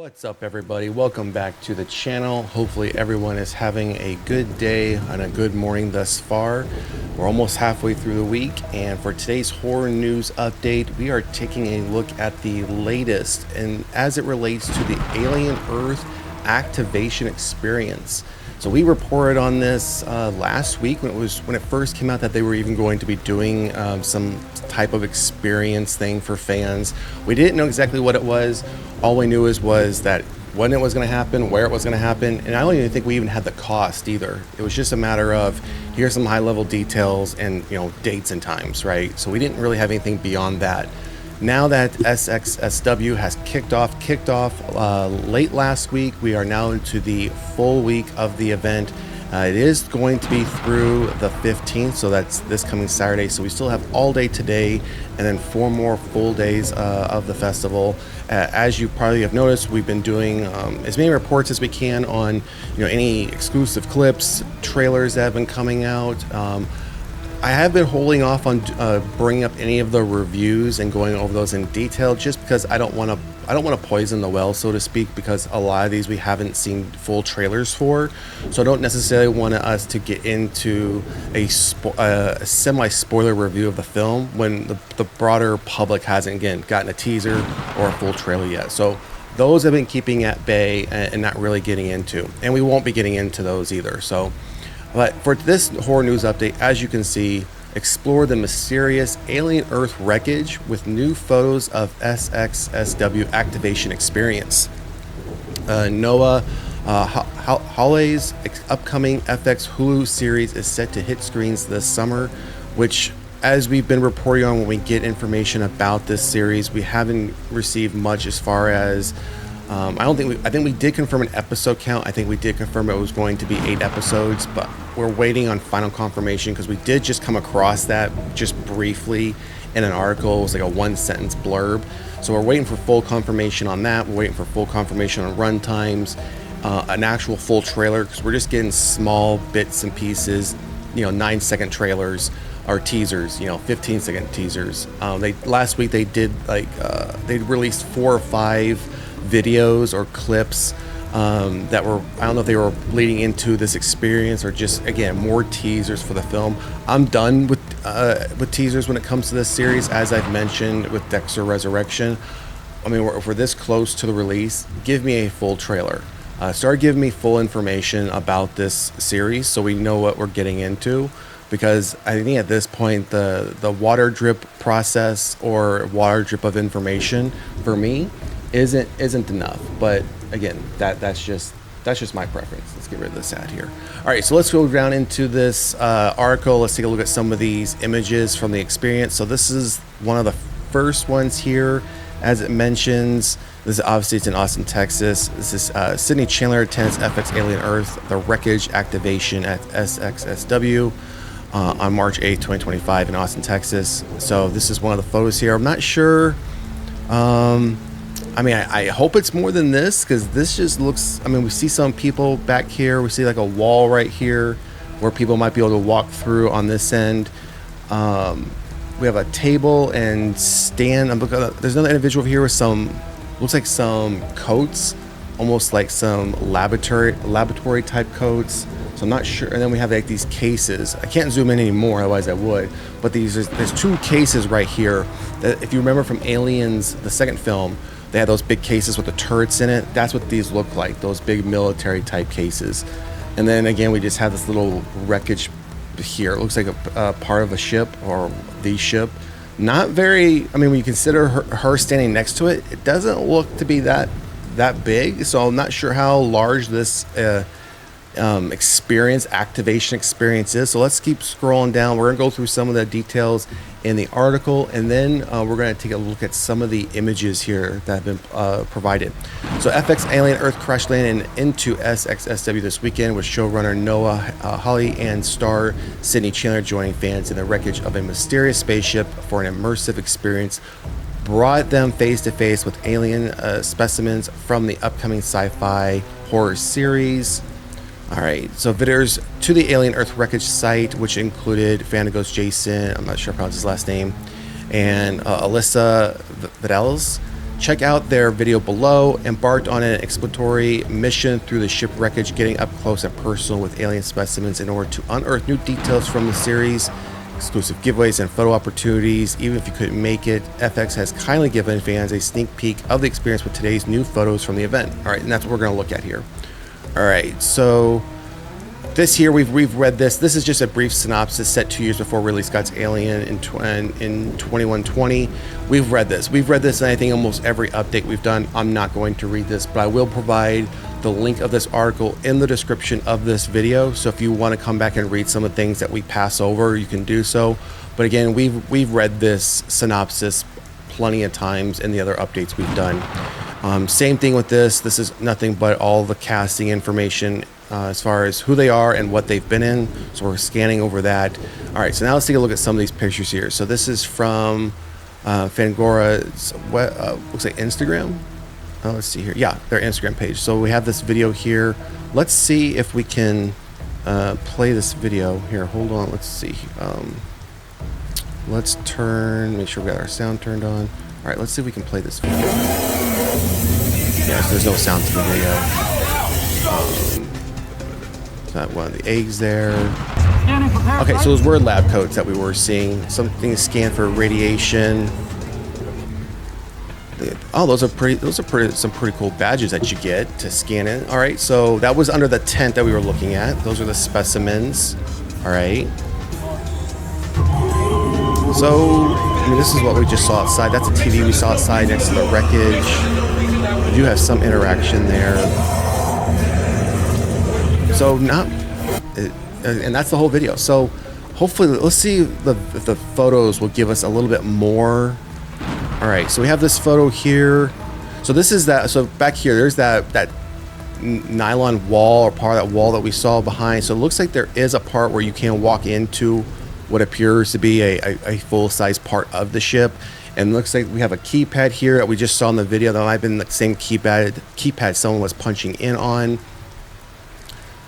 What's up, everybody? Welcome back to the channel. Hopefully everyone is having a good day and a good morning thus far. We're almost halfway through the week, and for today's horror news update, we are taking a look at the latest and as it relates to the Alien Earth activation experience. So we reported on this last week when it first came out that they were even going to be doing some type of experience thing for fans. We didn't know exactly what it was. All we knew was that when it was going to happen, where it was going to happen, and I don't even think we even had the cost either. It was just a matter of here's some high-level details and dates and times, right? So we didn't really have anything beyond that. Now that SXSW has kicked off late last week, we are now into the full week of the event. It is going to be through the 15th, so that's this coming Saturday. So we still have all day today and then 4 more full days of the festival. As you probably have noticed, we've been doing as many reports as we can on any exclusive clips, trailers that have been coming out. I have been holding off on bringing up any of the reviews and going over those in detail, just because I don't want to poison the well, so to speak, because a lot of these we haven't seen full trailers for. So I don't necessarily want us to get into a semi-spoiler review of the film when the broader public hasn't, again, gotten a teaser or a full trailer yet. So those have been keeping at bay and not really getting into, and we won't be getting into those either. But for this horror news update, as you can see, explore the mysterious Alien Earth wreckage with new photos of SXSW activation experience. Noah Hawley's upcoming FX Hulu series is set to hit screens this summer, which, as we've been reporting on when we get information about this series, we haven't received much as far as I think we did confirm an episode count. I think we did confirm it was going to be 8 episodes, but we're waiting on final confirmation because we did just come across that just briefly in an article. It was like a 1-sentence blurb. So we're waiting for full confirmation on that. We're waiting for full confirmation on run times, an actual full trailer, because we're just getting small bits and pieces, 9-second trailers or teasers, 15-second teasers. Last week they did they released 4 or 5 videos or clips that were, I don't know if they were leading into this experience or just, again, more teasers for the film. I'm done with teasers when it comes to this series, as I've mentioned with Dexter Resurrection. I mean, if we're this close to the release, give me a full trailer. Start giving me full information about this series so we know what we're getting into, because I think at this point the water drip process or water drip of information for me isn't enough. But again, that's just my preference. Let's get rid of this ad here. All right, so let's go down into this article. Let's take a look at some of these images from the experience. So this is one of the first ones here. As it mentions, this is obviously, it's in Austin, Texas. This is Sydney Chandler attends FX Alien Earth, the Wreckage activation at SXSW on March 8th, 2025 in Austin, Texas. So this is one of the photos here. I'm not sure. I hope it's more than this, because this just looks, we see some people back here. We see like a wall right here where people might be able to walk through on this end. We have a table and stand. There's another individual here with looks like some coats, almost like some laboratory type coats. So I'm not sure. And then we have like these cases. I can't zoom in anymore, otherwise I would. But there's 2 cases right here that, if you remember from Aliens, the second film, they had those big cases with the turrets in it. That's what these look like, those big military type cases. And then again, we just have this little wreckage here. It looks like a part of a ship, or the ship. Not very, when you consider her standing next to it, it doesn't look to be that big. So I'm not sure how large this activation experience is. So let's keep scrolling down. We're gonna go through some of the details in the article, and then we're going to take a look at some of the images here that have been provided. So FX Alien Earth crash landed into SXSW this weekend, with showrunner Noah Hawley and star Sydney Chandler joining fans in the wreckage of a mysterious spaceship for an immersive experience. Brought them face to face with alien specimens from the upcoming sci-fi horror series. All right, so visitors to the Alien Earth wreckage site, which included Fandago's Jason, I'm not sure I pronounced his last name, and Alyssa Vidals, check out their video below. Embarked on an exploratory mission through the ship Wreckage, getting up close and personal with alien specimens in order to unearth new details from the series, exclusive giveaways and photo opportunities. Even if you couldn't make it, FX has kindly given fans a sneak peek of the experience with today's new photos from the event. All right, and that's what we're going to look at here. All right, so this here, we've read this. This is just a brief synopsis set 2 years before Ridley Scott's Alien in 2120. We've read this. We've read this in, I think, almost every update we've done. I'm not going to read this, but I will provide the link of this article in the description of this video. So if you want to come back and read some of the things that we pass over, you can do so. But again, we've read this synopsis plenty of times in the other updates we've done. Same thing with this. This is nothing but all the casting information as far as who they are and what they've been in. So we're scanning over that. All right, so now let's take a look at some of these pictures here. So this is from Fangora's looks like Instagram. Let's see here. Yeah, their Instagram page. So we have this video here. Let's see if we can play this video here. Hold on. Let's see. Let's make sure we got our sound turned on. All right, let's see if we can play this video. Yeah, so there's no sound to the video. Not one of the eggs there. Okay, so those were lab coats that we were seeing. Something scanned for radiation. Oh, those are some pretty cool badges that you get to scan in. All right, so that was under the tent that we were looking at. Those are the specimens. All right. So, I mean, this is what we just saw outside. That's a TV we saw outside next to the Wreckage. We do have some interaction there. So and that's the whole video. So hopefully, let's see if the photos will give us a little bit more. All right, so we have this photo here. So this is that. So back here, there's that nylon wall or part of that wall that we saw behind. So it looks like there is a part where you can walk into what appears to be a full-size part of the ship. And it looks like we have a keypad here that we just saw in the video. That might have been the same keypad someone was punching in on.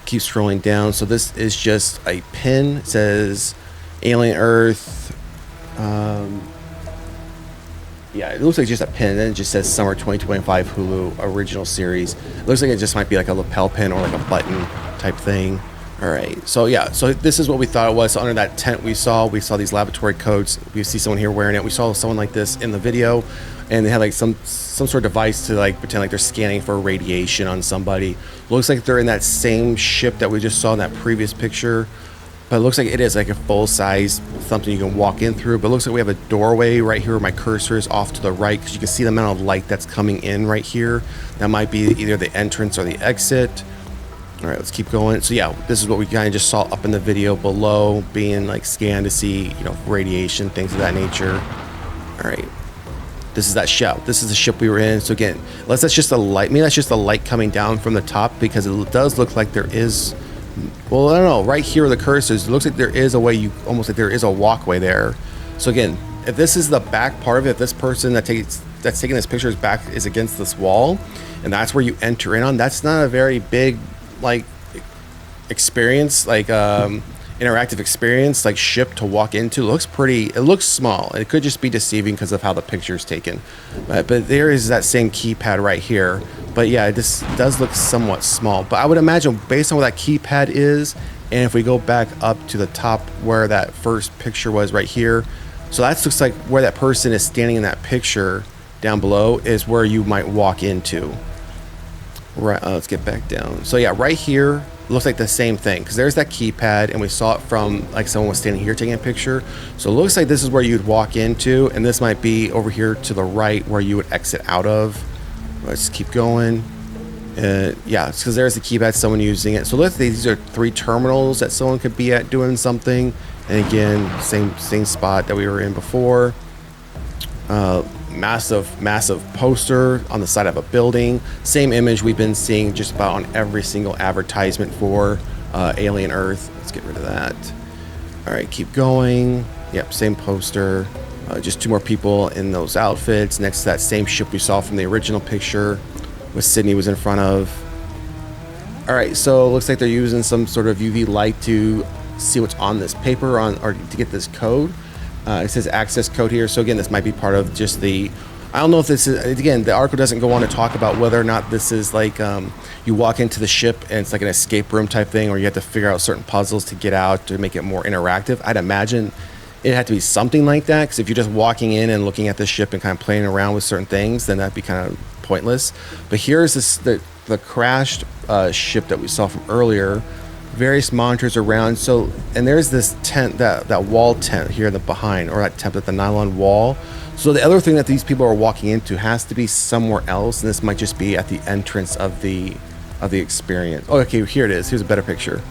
Keep scrolling down. So this is just a pin. It says Alien Earth. Yeah, it looks like just a pin. And then it just says Summer 2025 Hulu Original Series. It looks like it just might be like a lapel pin or like a button type thing. All right, so yeah, so this is what we thought it was. So under that tent we saw these laboratory coats. We see someone here wearing it. We saw someone like this in the video, and they had like some sort of device to like pretend like they're scanning for radiation on somebody. Looks like they're in that same ship that we just saw in that previous picture, but it looks like it is like a full-size something you can walk in through. But it looks like we have a doorway right here where my cursor is off to the right, because you can see the amount of light that's coming in right here. That might be either the entrance or the exit. All right, let's keep going. So yeah, this is what we kind of just saw up in the video below, being like scanned to see, you know, radiation, things of that nature. All right, this is that ship. This is the ship we were in. So again, unless that's just a light, maybe that's just a light coming down from the top, because it does look like there is, well, I don't know, right here where the cursors, it looks like there is a way, almost like there is a walkway there. So again, if this is the back part of it, if this person that's taking this picture's back is against this wall, and that's where you enter in on, that's not a very big like experience, like interactive experience, like ship to walk into. It looks small. It could just be deceiving because of how the picture is taken, but there is that same keypad right here. But yeah, this does look somewhat small, but I would imagine based on where that keypad is, and if we go back up to the top where that first picture was right here, so that looks like where that person is standing in that picture down below is where you might walk into. Right, let's get back down. So yeah, right here looks like the same thing, because there's that keypad, and we saw it from like someone was standing here taking a picture. So it looks like this is where you'd walk into, and this might be over here to the right where you would exit out of. Let's keep going. Yeah, it's because there's the keypad, someone using it. So let's, these are 3 terminals that someone could be at doing something. And again, same spot that we were in before. Massive poster on the side of a building. Same image we've been seeing just about on every single advertisement for Alien Earth. Let's get rid of that. All right, keep going. Yep, same poster. Just 2 more people in those outfits next to that same ship we saw from the original picture, with Sydney was in front of. All right, so it looks like they're using some sort of UV light to see what's on this paper or to get this code. It says access code here. So again, this might be part of just the I don't know if this is, again, the article doesn't go on to talk about whether or not this is like you walk into the ship and it's like an escape room type thing, or you have to figure out certain puzzles to get out to make it more interactive. I'd imagine it had to be something like that, because if you're just walking in and looking at the ship and kind of playing around with certain things, then that'd be kind of pointless. But here's the crashed ship that we saw from earlier. Various monitors around. So, and there's this tent, that wall tent here in the behind, or that tent with the nylon wall. So the other thing that these people are walking into has to be somewhere else, and this might just be at the entrance of the experience. Oh, okay, here it is. Here's a better picture.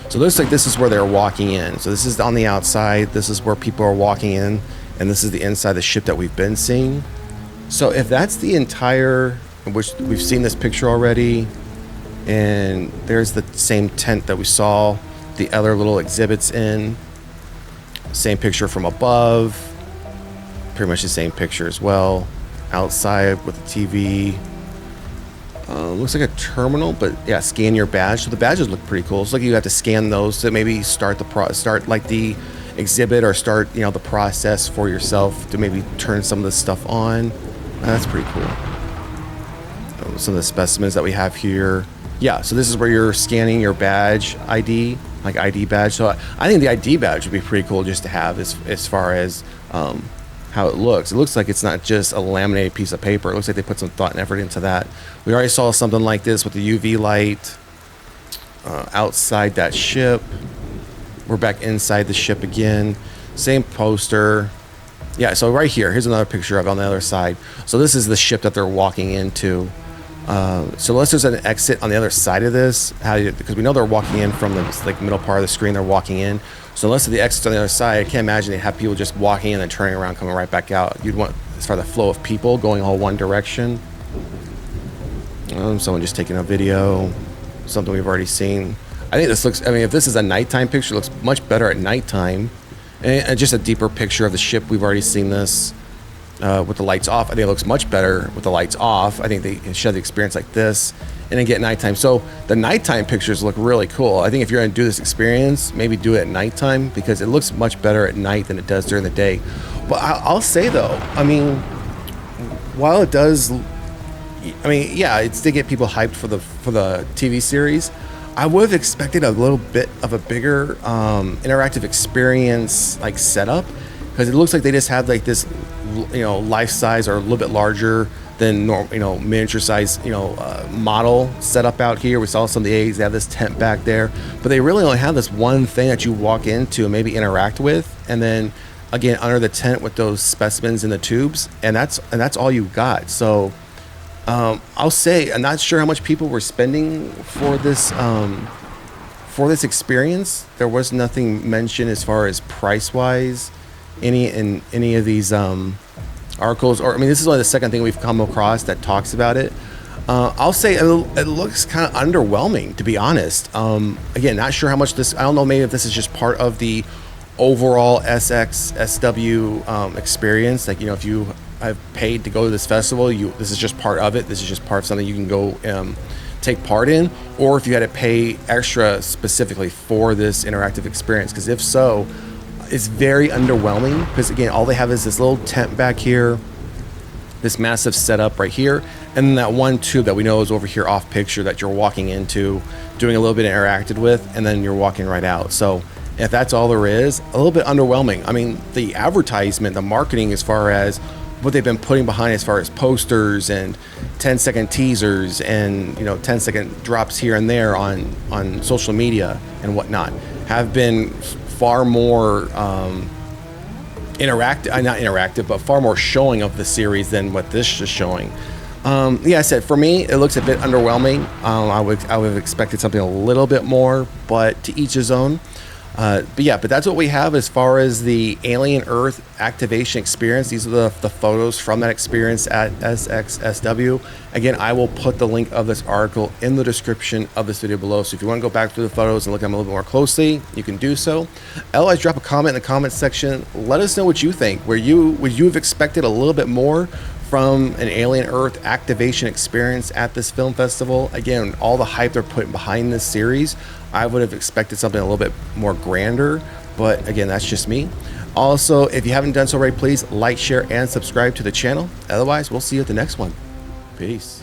So it looks like this is where they're walking in. So this is on the outside. This is where people are walking in, and this is the inside of the ship that we've been seeing. So if that's the entire, which we've seen this picture already, and there's the same tent that we saw the other little exhibits in. Same picture from above. Pretty much the same picture as well. Outside with the TV. Looks like a terminal, but yeah, scan your badge. So the badges look pretty cool. It's like you have to scan those to maybe start like the exhibit, or start, you know, the process for yourself to maybe turn some of this stuff on. That's pretty cool. Some of the specimens that we have here. Yeah, so this is where you're scanning your badge ID, like ID badge. So I think the ID badge would be pretty cool just to have as far as how it looks. It looks like it's not just a laminated piece of paper. It looks like they put some thought and effort into that. We already saw something like this with the UV light outside that ship. We're back inside the ship again. Same poster. Yeah, so right here, here's another picture of it on the other side. So this is the ship that they're walking into. So unless there's an exit on the other side of this, because we know they're walking in from the like middle part of the screen, they're walking in. So unless the exit's on the other side, I can't imagine they have people just walking in and turning around, coming right back out. You'd want, as far as the flow of people going all one direction. Someone just taking a video, something we've already seen. I think this looks, I mean, if this is a nighttime picture, it looks much better at nighttime. And just a deeper picture of the ship, we've already seen this. With the lights off, I think it looks much better with the lights off. I think they can show the experience like this and then get nighttime. So the nighttime pictures look really cool. I think if you're going to do this experience, maybe do it at nighttime, because it looks much better at night than it does during the day. But I'll say though, I mean, while it does, I mean, yeah, it's to get people hyped for the TV series. I would have expected a little bit of a bigger interactive experience like setup, because it looks like they just have like this, you know, life size or a little bit larger than normal, you know, miniature size, you know, model set up out here. We saw some of the A's, they have this tent back there, but they really only have this one thing that you walk into and maybe interact with, and then again under the tent with those specimens in the tubes, and that's all you got. So I'll say I'm not sure how much people were spending for this experience. There was nothing mentioned as far as price wise in any of these articles, or I mean, this is only the second thing we've come across that talks about it. I'll say it looks kind of underwhelming, to be honest. Again, not sure how much this, I don't know, maybe if this is just part of the overall SXSW experience. Like, you know, if you have paid to go to this festival, this is just part of it. This is just part of something you can go take part in, or if you had to pay extra specifically for this interactive experience. Because if so, it's very underwhelming, because again, all they have is this little tent back here, this massive setup right here, and then that one tube that we know is over here off picture that you're walking into, doing a little bit interacted with, and then you're walking right out. So if that's all there is, a little bit underwhelming. I mean, the advertisement, the marketing, as far as what they've been putting behind as far as posters and 10-second teasers and, you know, 10-second drops here and there on social media and whatnot, have been far more interactive, but far more showing of the series than what this is showing. Yeah, I said, for me, it looks a bit underwhelming. I would have expected something a little bit more, but to each his own. But that's what we have as far as the Alien Earth activation experience. These are the photos from that experience at SXSW. Again, I will put the link of this article in the description of this video below. So if you want to go back through the photos and look at them a little bit more closely, you can do so. Otherwise, drop a comment in the comment section. Let us know what you think. Would you have expected a little bit more from an Alien Earth activation experience at this film festival? Again, all the hype they're putting behind this series, I would have expected something a little bit more grander, but again, that's just me. Also, if you haven't done so already, please like, share, and subscribe to the channel. Otherwise, we'll see you at the next one. Peace.